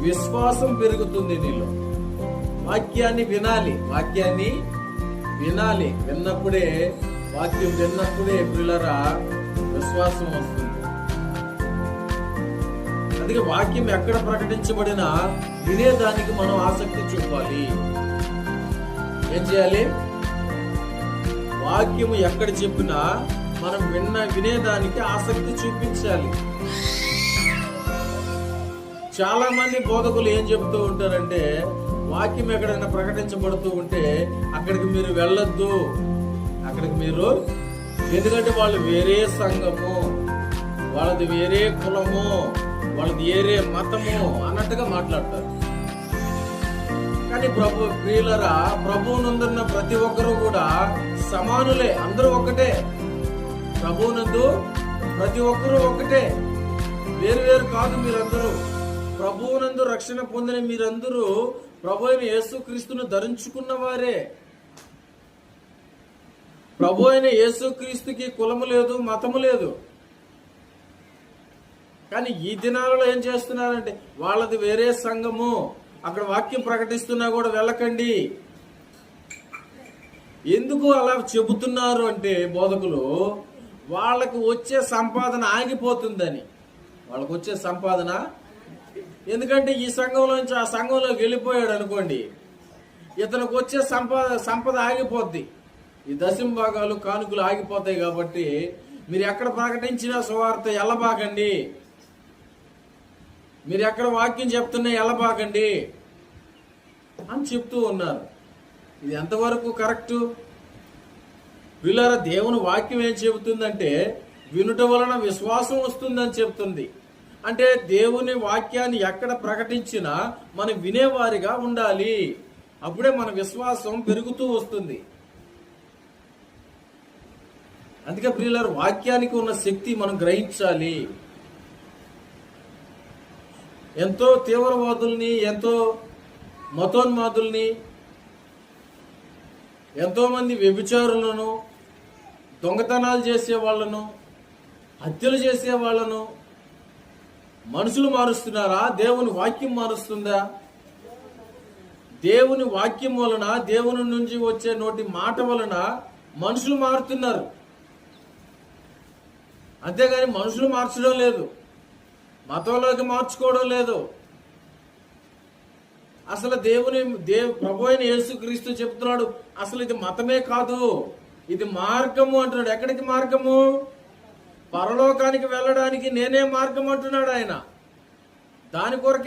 విశ్వాసం పెరుగుతుంది నీలో. వాక్యాన్ని వినాలి. విన్నప్పుడే, వాక్యం విన్నప్పుడే ప్రియులారా విశ్వాసం వస్తుంది. అందుకే వాక్యం ఎక్కడ ప్రకటించబడినా వినేదానికి మనం ఆసక్తి చూపాలి. ఏం చేయాలి? వాక్యము ఎక్కడ చెప్పినా మనం వినేదానికి ఆసక్తి చూపించాలి. చాలా మంది బోధకులు ఏం చెబుతూ ఉంటారంటే, వాక్యం ఎక్కడైనా ప్రకటించబడుతూ ఉంటే అక్కడికి మీరు వెళ్ళొద్దు, ఎందుకంటే వాళ్ళు వేరే సంఘము, వాళ్ళది వేరే కులము, వాళ్ళది వేరే మతము అన్నట్టుగా మాట్లాడతారు. కానీ ప్రియులరా, ప్రభువునందున్న ప్రతి ఒక్కరూ కూడా సమానులే, అందరూ ఒకటే. ప్రభువునందు ప్రతి ఒక్కరూ ఒకటే, వేరు కాదు. మీరందరూ ప్రభువునందు రక్షణ పొందిన మీరందరూ ప్రభు అయిన యేసుక్రీస్తును ధరించుకున్న వారే. ప్రభు అయిన యేసుక్రీస్తుకి కులము లేదు, మతము లేదు. కానీ ఈ దినాలలో ఏం చేస్తున్నారంటే, వాళ్ళది వేరే సంఘము, అక్కడ వాక్యం ప్రకటిస్తున్నా కూడా వెళ్ళకండి. ఎందుకు అలా చెబుతున్నారు అంటే బోధకులు, వాళ్ళకు వచ్చే సంపాదన ఆగిపోతుందని. వాళ్ళకు వచ్చే సంపాదన, ఎందుకంటే ఈ సంఘంలో నుంచి ఆ సంఘంలోకి వెళ్ళిపోయాడు అనుకోండి, ఇతనికి వచ్చే సంపద ఆగిపోద్ది. ఈ దశంభాగాలు, కానుకలు ఆగిపోతాయి. కాబట్టి మీరు ఎక్కడ ప్రకటించినా సువార్త ఎల్లబాకండి, మీరు ఎక్కడ వాక్యం చెప్తున్నా ఎల్లబాకండి అని చెప్తూ ఉన్నారు. ఇది ఎంతవరకు కరెక్టు? వీళ్ళారా, దేవుని వాక్యం ఏం చెబుతుందంటే వినుట వలన విశ్వాసం వస్తుందని చెబుతుంది. అంటే దేవుని వాక్యాన్ని ఎక్కడ ప్రకటించినా మనం వినేవారిగా ఉండాలి. అప్పుడే మన విశ్వాసం పెరుగుతూ వస్తుంది. అందుకే ప్రియులారా, వాక్యానికి ఉన్న శక్తి మనం గ్రహించాలి. ఎంతో తీవ్రవాదుల్ని, ఎంతో మతోన్మాదుల్ని, ఎంతో మంది వ్యభిచారులను, దొంగతనాలు చేసే వాళ్ళను, హత్యలు చేసే వాళ్ళను మనుషులు మారుస్తున్నారా? దేవుని వాక్యం మారుస్తుందా? దేవుని వాక్యం వలన, దేవుని నుంచి వచ్చే నోటి మాట వలన మనుషులు మారుతున్నారు. అంతేగాని మనుషులు మార్చడం లేదు, మతంలోకి మార్చుకోవడం లేదు. అసలు ప్రభు అయిన యేసుక్రీస్తు చెప్తున్నాడు, అసలు ఇది మతమే కాదు, ఇది మార్గము అంటున్నాడు. ఎక్కడికి మార్గము? పరలోకానికి వెళ్ళడానికి నేనే మార్గం అంటున్నాడు ఆయన. దాని కొరకే